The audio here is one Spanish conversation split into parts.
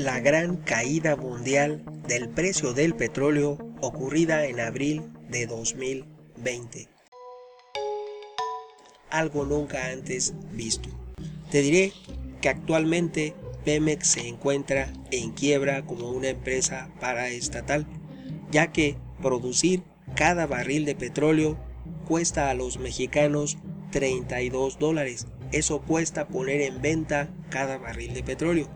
la gran caída mundial del precio del petróleo ocurrida en abril de 2020. Algo nunca antes visto. Te diré que actualmente Pemex se encuentra en quiebra como una empresa paraestatal, ya que producir cada barril de petróleo cuesta a los mexicanos $32. Eso cuesta poner en venta cada barril de petróleo.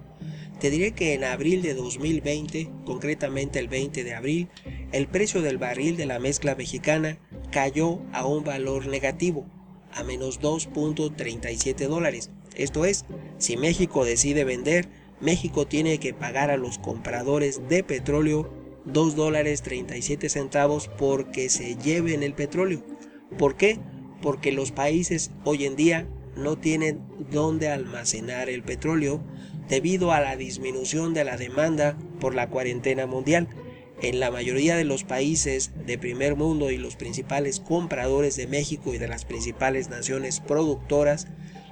Te diré que en abril de 2020, concretamente el 20 de abril, el precio del barril de la mezcla mexicana cayó a un valor negativo, a menos $2.37. Esto es, si México decide vender, México tiene que pagar a los compradores de petróleo $2.37 porque se lleven el petróleo. ¿Por qué? Porque los países hoy en día no tienen dónde almacenar el petróleo debido a la disminución de la demanda por la cuarentena mundial. En la mayoría de los países de primer mundo y los principales compradores de México y de las principales naciones productoras,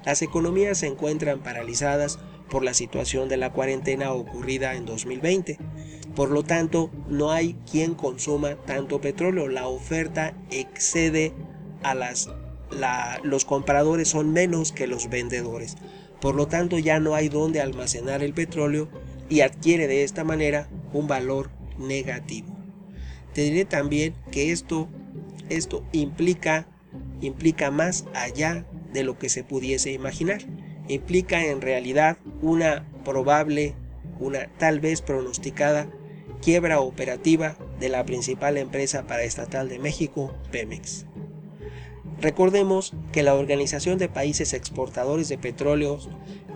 las economías se encuentran paralizadas por la situación de la cuarentena ocurrida en 2020. Por lo tanto, no hay quien consuma tanto petróleo. La oferta excede a los compradores son menos que los vendedores. Por lo tanto, ya no hay donde almacenar el petróleo y adquiere de esta manera un valor negativo. Te diré también que esto implica más allá de lo que se pudiese imaginar. Implica en realidad una probable, una tal vez pronosticada quiebra operativa de la principal empresa paraestatal de México, Pemex. Recordemos que la Organización de Países Exportadores de Petróleo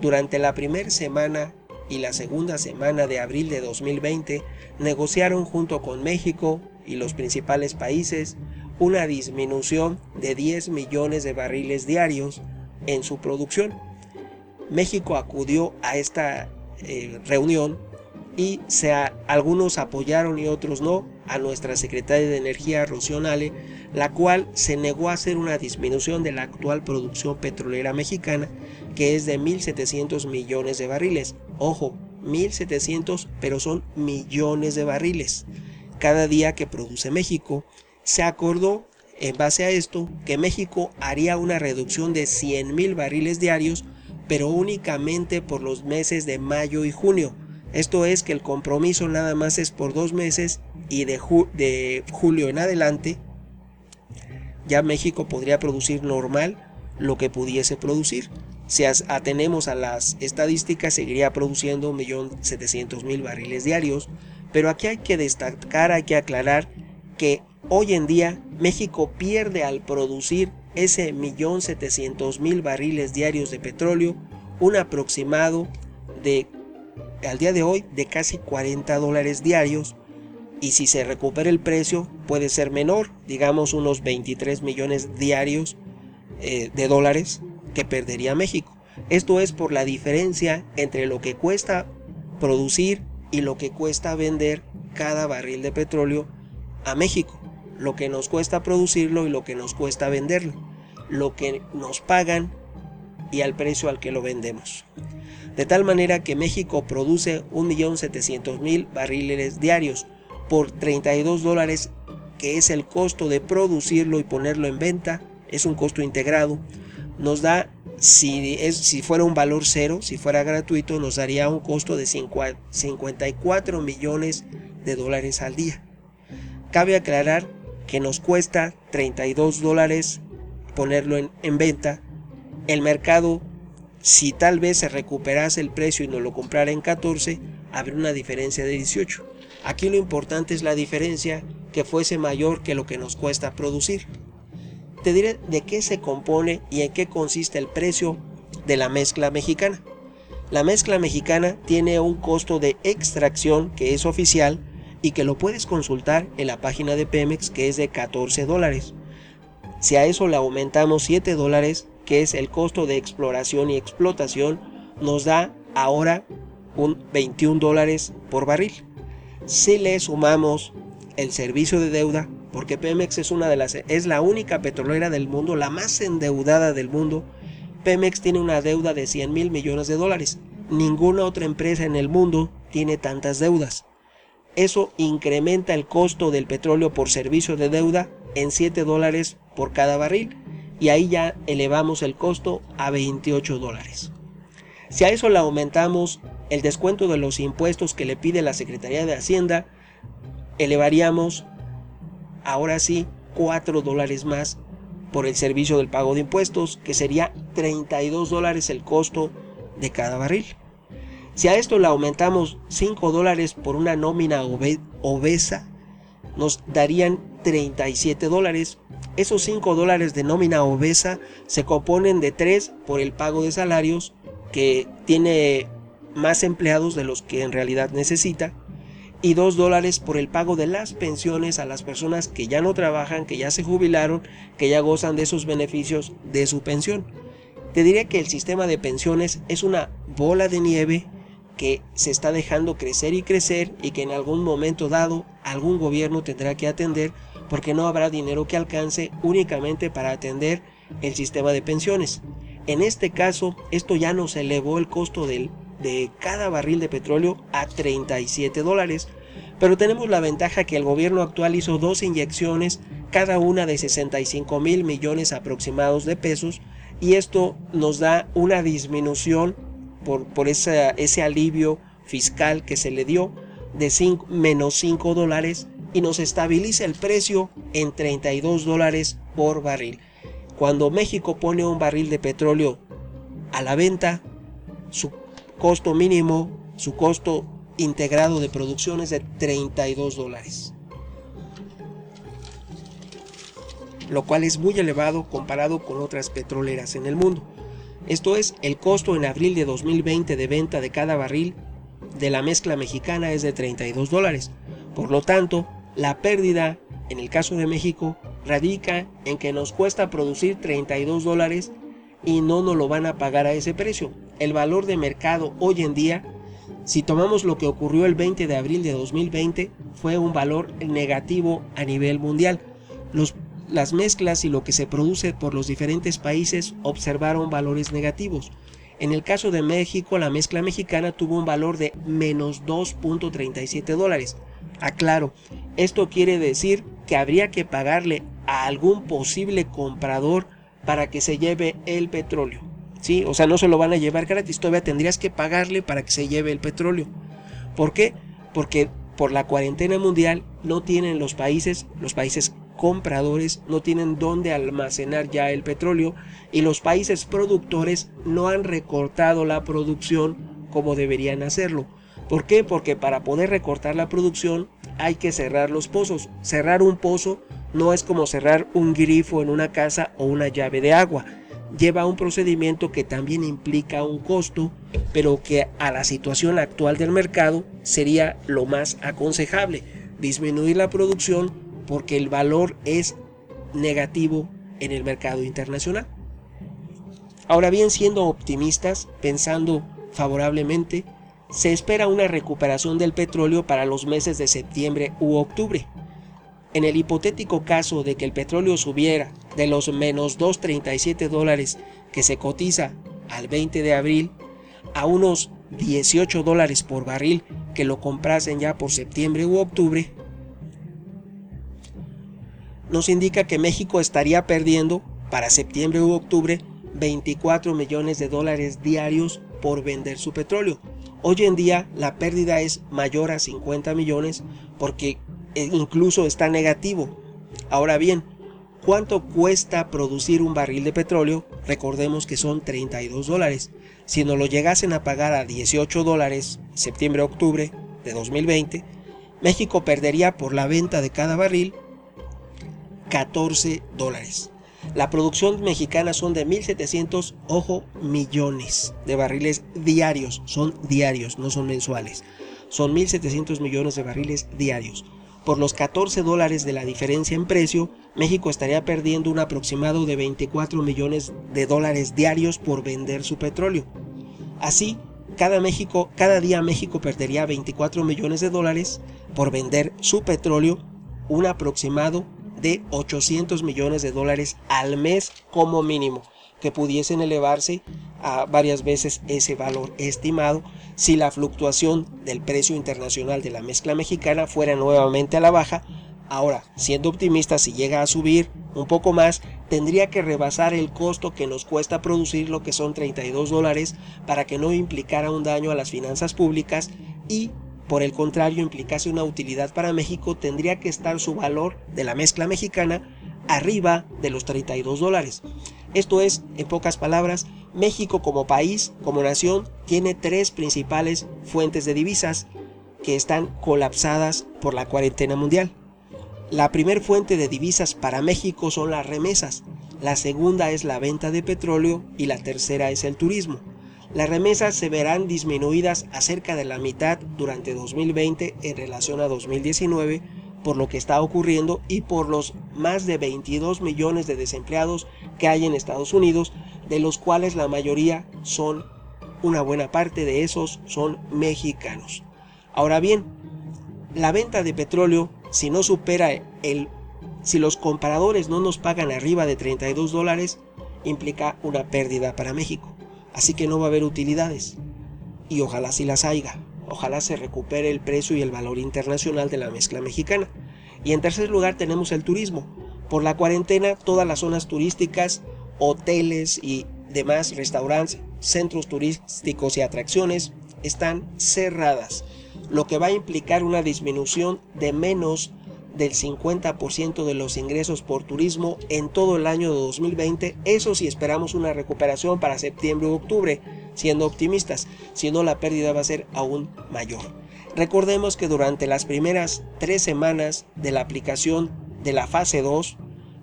durante la primera semana y la segunda semana de abril de 2020 negociaron junto con México y los principales países una disminución de 10 millones de barriles diarios en su producción. México acudió a esta reunión y algunos apoyaron y otros no a nuestra secretaria de Energía, Rocío Nale, la cual se negó a hacer una disminución de la actual producción petrolera mexicana, que es de 1.700 millones de barriles. Ojo, 1.700, pero son millones de barriles cada día que produce México. Se acordó, en base a esto, que México haría una reducción de 100,000 barriles diarios, pero únicamente por los meses de mayo y junio. Esto es que el compromiso nada más es por 2 meses y de julio en adelante ya México podría producir normal lo que pudiese producir. Si atenemos a las estadísticas, seguiría produciendo 1.700.000 barriles diarios, pero aquí hay que destacar, hay que aclarar que hoy en día México pierde al producir ese 1.700.000 barriles diarios de petróleo un aproximado de, al día de hoy, de casi $40 diarios, y si se recupera el precio puede ser menor, digamos unos 23 millones diarios de dólares que perdería México. Esto es por la diferencia entre lo que cuesta producir y lo que cuesta vender cada barril de petróleo a México, lo que nos cuesta producirlo y lo que nos cuesta venderlo, lo que nos pagan y al precio al que lo vendemos. De tal manera que México produce 1.700.000 barriles diarios por $32, que es el costo de producirlo y ponerlo en venta. Es un costo integrado. Nos da, si fuera un valor cero, si fuera gratuito, nos daría un costo de 54 millones de dólares al día. Cabe aclarar que nos cuesta $32 ponerlo en venta. El mercado, si tal vez se recuperase el precio y nos lo comprara en 14, habría una diferencia de 18. Aquí lo importante es la diferencia, que fuese mayor que lo que nos cuesta producir. Te diré de qué se compone y en qué consiste el precio de la mezcla mexicana. La mezcla mexicana tiene un costo de extracción que es oficial y que lo puedes consultar en la página de Pemex, que es de $14. Si a eso le aumentamos $7, que es el costo de exploración y explotación, nos da ahora un $21 por barril. Si le sumamos el servicio de deuda, porque Pemex es la única petrolera del mundo, la más endeudada del mundo. Pemex tiene una deuda de 100,000 millones de dólares. Ninguna otra empresa en el mundo tiene tantas deudas. Eso incrementa el costo del petróleo por servicio de deuda en $7 por cada barril, y ahí ya elevamos el costo a $28. Si a eso le aumentamos el descuento de los impuestos que le pide la Secretaría de Hacienda, elevaríamos ahora sí $4 más por el servicio del pago de impuestos, que sería $32 el costo de cada barril. Si a esto le aumentamos $5 por una nómina obesa, nos darían $37. Esos $5 de nómina obesa se componen de 3 por el pago de salarios, que tiene más empleados de los que en realidad necesita, y $2 por el pago de las pensiones a las personas que ya no trabajan, que ya se jubilaron, que ya gozan de esos beneficios de su pensión. Te diré que el sistema de pensiones es una bola de nieve que se está dejando crecer y crecer, y que en algún momento dado algún gobierno tendrá que atender, porque no habrá dinero que alcance únicamente para atender el sistema de pensiones. En este caso, esto ya nos elevó el costo de cada barril de petróleo a $37, pero tenemos la ventaja que el gobierno actual hizo 2 inyecciones, cada una de 65,000 millones aproximados de pesos, y esto nos da una disminución por ese alivio fiscal que se le dio de menos $5, y nos estabiliza el precio en $32 por barril. Cuando México pone un barril de petróleo a la venta, su costo mínimo, su costo integrado de producción es de $32, lo cual es muy elevado comparado con otras petroleras en el mundo. Esto es, el costo en abril de 2020 de venta de cada barril de la mezcla mexicana es de $32. Por lo tanto, la pérdida en el caso de México radica en que nos cuesta producir $32 y no nos lo van a pagar a ese precio. El valor de mercado hoy en día, si tomamos lo que ocurrió el 20 de abril de 2020, fue un valor negativo a nivel mundial. Las mezclas y lo que se produce por los diferentes países observaron valores negativos. En el caso de México, la mezcla mexicana tuvo un valor de menos $2.37. Aclaro, esto quiere decir que habría que pagarle a algún posible comprador para que se lleve el petróleo, ¿sí? O sea, no se lo van a llevar gratis, todavía tendrías que pagarle para que se lleve el petróleo. ¿Por qué? Porque por la cuarentena mundial no tienen los países compradores, no tienen dónde almacenar ya el petróleo, y los países productores no han recortado la producción como deberían hacerlo. ¿Por qué? Porque para poder recortar la producción hay que cerrar los pozos. Cerrar un pozo no es como cerrar un grifo en una casa o una llave de agua. Lleva un procedimiento que también implica un costo, pero que a la situación actual del mercado sería lo más aconsejable: disminuir la producción porque el valor es negativo en el mercado internacional. Ahora bien, siendo optimistas, pensando favorablemente, se espera una recuperación del petróleo para los meses de septiembre u octubre. En el hipotético caso de que el petróleo subiera de los menos $2.37 que se cotiza al 20 de abril a unos $18 por barril que lo comprasen ya por septiembre u octubre, nos indica que México estaría perdiendo para septiembre u octubre $24 millones diarios por vender su petróleo. Hoy en día la pérdida es mayor a 50 millones porque incluso está negativo. Ahora bien, ¿cuánto cuesta producir un barril de petróleo? Recordemos que son $32. Si nos lo llegasen a pagar a $18 septiembre-octubre de 2020, México perdería por la venta de cada barril $14. La producción mexicana son de 1.700, millones de barriles diarios. Son diarios, no son mensuales. Son 1.700 millones de barriles diarios. Por los $14 de la diferencia en precio, México estaría perdiendo un aproximado de $24 millones diarios por vender su petróleo. Así, cada día México perdería $24 millones por vender su petróleo, un aproximado de $800 millones al mes como mínimo, que pudiesen elevarse a varias veces ese valor estimado si la fluctuación del precio internacional de la mezcla mexicana fuera nuevamente a la baja. Ahora, siendo optimista, si llega a subir un poco más, tendría que rebasar el costo que nos cuesta producir, lo que son $32, para que no implicara un daño a las finanzas públicas y, por el contrario, implicase una utilidad para México. Tendría que estar su valor de la mezcla mexicana arriba de los $32. Esto es, en pocas palabras, México como país, como nación, tiene tres principales fuentes de divisas que están colapsadas por la cuarentena mundial. La primera fuente de divisas para México son las remesas, la segunda es la venta de petróleo y la tercera es el turismo. Las remesas se verán disminuidas a cerca de la mitad durante 2020 en relación a 2019 por lo que está ocurriendo y por los más de 22 millones de desempleados que hay en Estados Unidos, de los cuales la mayoría son, una buena parte de esos son mexicanos. Ahora bien, la venta de petróleo, si no supera si los compradores no nos pagan arriba de $32, implica una pérdida para México. Así que no va a haber utilidades. Y ojalá sí las haya. Ojalá se recupere el precio y el valor internacional de la mezcla mexicana. Y en tercer lugar tenemos el turismo. Por la cuarentena, todas las zonas turísticas, hoteles y demás restaurantes, centros turísticos y atracciones están cerradas, lo que va a implicar una disminución de menos del 50% de los ingresos por turismo en todo el año de 2020. Eso sí, esperamos una recuperación para septiembre u octubre, siendo optimistas, si no la pérdida va a ser aún mayor. Recordemos que durante las primeras 3 semanas de la aplicación de la fase 2,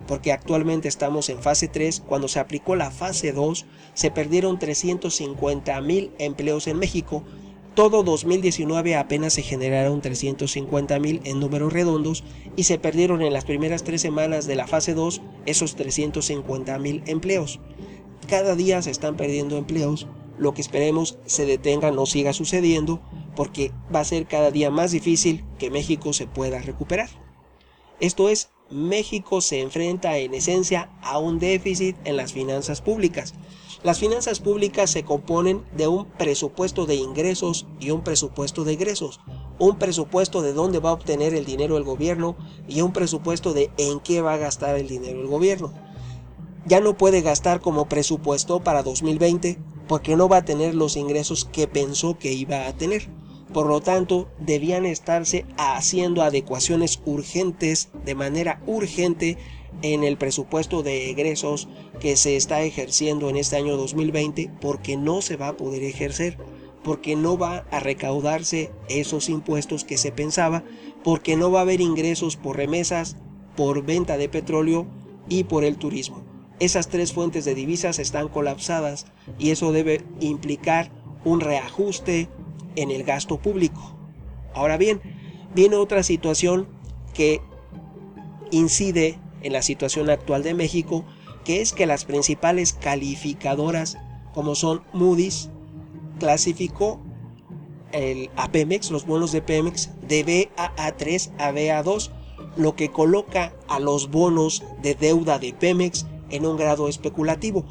porque actualmente estamos en fase 3, cuando se aplicó la fase 2, se perdieron 350,000 empleos en México. Todo 2019 apenas se generaron 350,000 en números redondos y se perdieron en las primeras 3 semanas de la fase 2 esos 350,000 empleos. Cada día se están perdiendo empleos, lo que esperemos se detenga, no siga sucediendo, porque va a ser cada día más difícil que México se pueda recuperar. Esto es, México se enfrenta en esencia a un déficit en las finanzas públicas. Las finanzas públicas se componen de un presupuesto de ingresos y un presupuesto de egresos, un presupuesto de dónde va a obtener el dinero el gobierno y un presupuesto de en qué va a gastar el dinero el gobierno. Ya no puede gastar como presupuesto para 2020 porque no va a tener los ingresos que pensó que iba a tener. Por lo tanto, debían estarse haciendo adecuaciones urgentes, de manera urgente, en el presupuesto de egresos que se está ejerciendo en este año 2020, porque no se va a poder ejercer, porque no va a recaudarse esos impuestos que se pensaba, porque no va a haber ingresos por remesas, por venta de petróleo y por el turismo. Esas tres fuentes de divisas están colapsadas y eso debe implicar un reajuste en el gasto público. Ahora bien, viene otra situación que incide en la situación actual de México, que es que las principales calificadoras, como son Moody's, clasificó a Pemex, los bonos de Pemex, de Baa3 a Ba2, lo que coloca a los bonos de deuda de Pemex en un grado especulativo.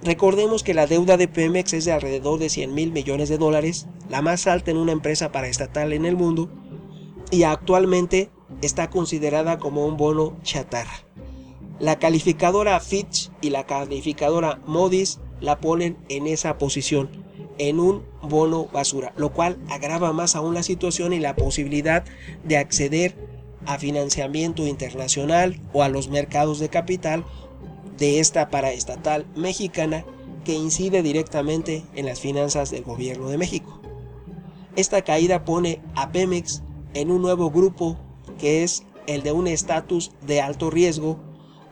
Recordemos que la deuda de Pemex es de alrededor de 100,000 millones de dólares, la más alta en una empresa paraestatal en el mundo, y actualmente está considerada como un bono chatarra. La calificadora Fitch y la calificadora Moody's la ponen en esa posición, en un bono basura, lo cual agrava más aún la situación y la posibilidad de acceder a financiamiento internacional o a los mercados de capital de esta paraestatal mexicana que incide directamente en las finanzas del gobierno de México. Esta caída pone a Pemex en un nuevo grupo que es el de un estatus de alto riesgo,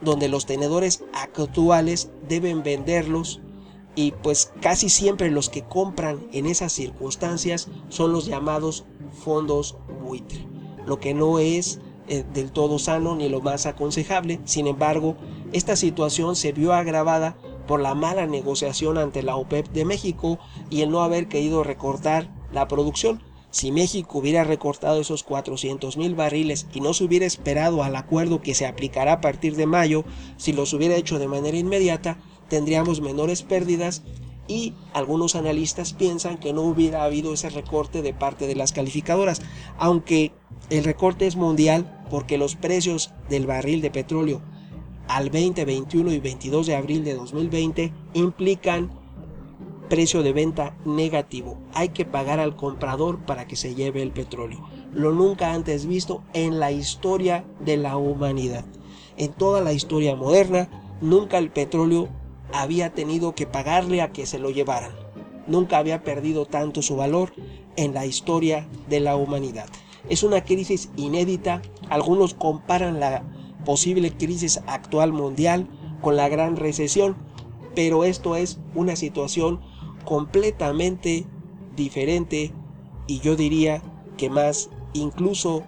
donde los tenedores actuales deben venderlos y pues casi siempre los que compran en esas circunstancias son los llamados fondos buitre, lo que no es del todo sano ni lo más aconsejable. Sin embargo, esta situación se vio agravada por la mala negociación ante la OPEP de México y el no haber querido recortar la producción. Si México hubiera recortado esos 400,000 barriles y no se hubiera esperado al acuerdo que se aplicará a partir de mayo, si los hubiera hecho de manera inmediata, tendríamos menores pérdidas y algunos analistas piensan que no hubiera habido ese recorte de parte de las calificadoras, aunque el recorte es mundial porque los precios del barril de petróleo al 20, 21 y 22 de abril de 2020 implican precio de venta negativo. Hay que pagar al comprador para que se lleve el petróleo. Lo nunca antes visto en la historia de la humanidad. En toda la historia moderna, nunca el petróleo había tenido que pagarle a que se lo llevaran. Nunca había perdido tanto su valor en la historia de la humanidad. Es una crisis inédita. Algunos comparan la posible crisis actual mundial con la gran recesión, pero esto es una situación completamente diferente y yo diría que incluso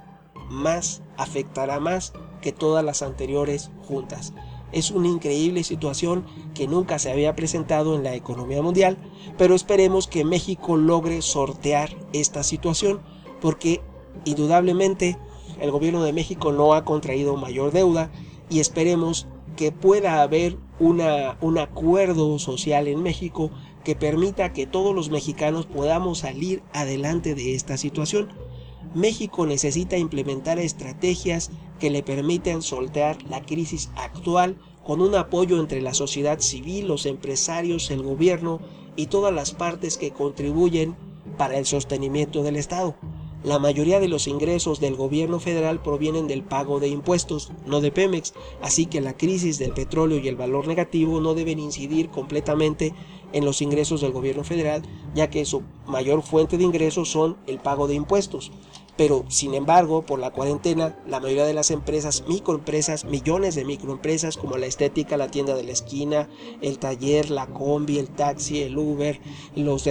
más afectará más que todas las anteriores juntas. Es una increíble situación que nunca se había presentado en la economía mundial, pero esperemos que México logre sortear esta situación, porque indudablemente el gobierno de México no ha contraído mayor deuda y esperemos que pueda haber un acuerdo social en México que permita que todos los mexicanos podamos salir adelante de esta situación. México necesita implementar estrategias que le permitan sortear la crisis actual con un apoyo entre la sociedad civil, los empresarios, el gobierno y todas las partes que contribuyen para el sostenimiento del Estado. La mayoría de los ingresos del gobierno federal provienen del pago de impuestos, no de Pemex, así que la crisis del petróleo y el valor negativo no deben incidir completamente en los ingresos del gobierno federal, ya que su mayor fuente de ingresos son el pago de impuestos. Pero, sin embargo, por la cuarentena, la mayoría de las empresas, microempresas, millones de microempresas como la estética, la tienda de la esquina, el taller, la combi, el taxi, el Uber, los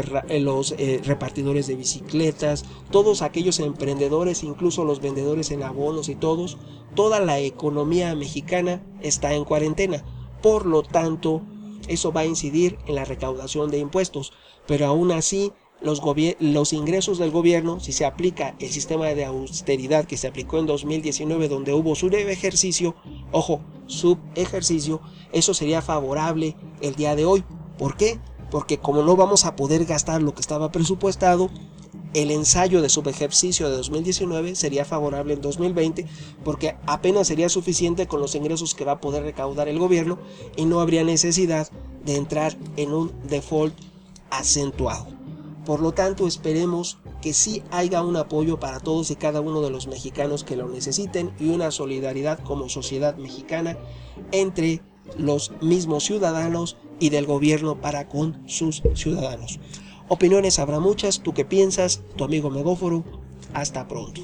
repartidores de bicicletas, todos aquellos emprendedores, incluso los vendedores en abonos y toda la economía mexicana está en cuarentena. Por lo tanto, eso va a incidir en la recaudación de impuestos, pero aún así, los ingresos del gobierno, si se aplica el sistema de austeridad que se aplicó en 2019, donde hubo subejercicio, eso sería favorable el día de hoy. ¿Por qué? Porque como no vamos a poder gastar lo que estaba presupuestado, el ensayo de subejercicio de 2019 sería favorable en 2020, porque apenas sería suficiente con los ingresos que va a poder recaudar el gobierno y no habría necesidad de entrar en un default acentuado. Por lo tanto, esperemos que sí haya un apoyo para todos y cada uno de los mexicanos que lo necesiten y una solidaridad como sociedad mexicana entre los mismos ciudadanos y del gobierno para con sus ciudadanos. Opiniones habrá muchas. ¿Tú qué piensas? Tu amigo Megóforo. Hasta pronto.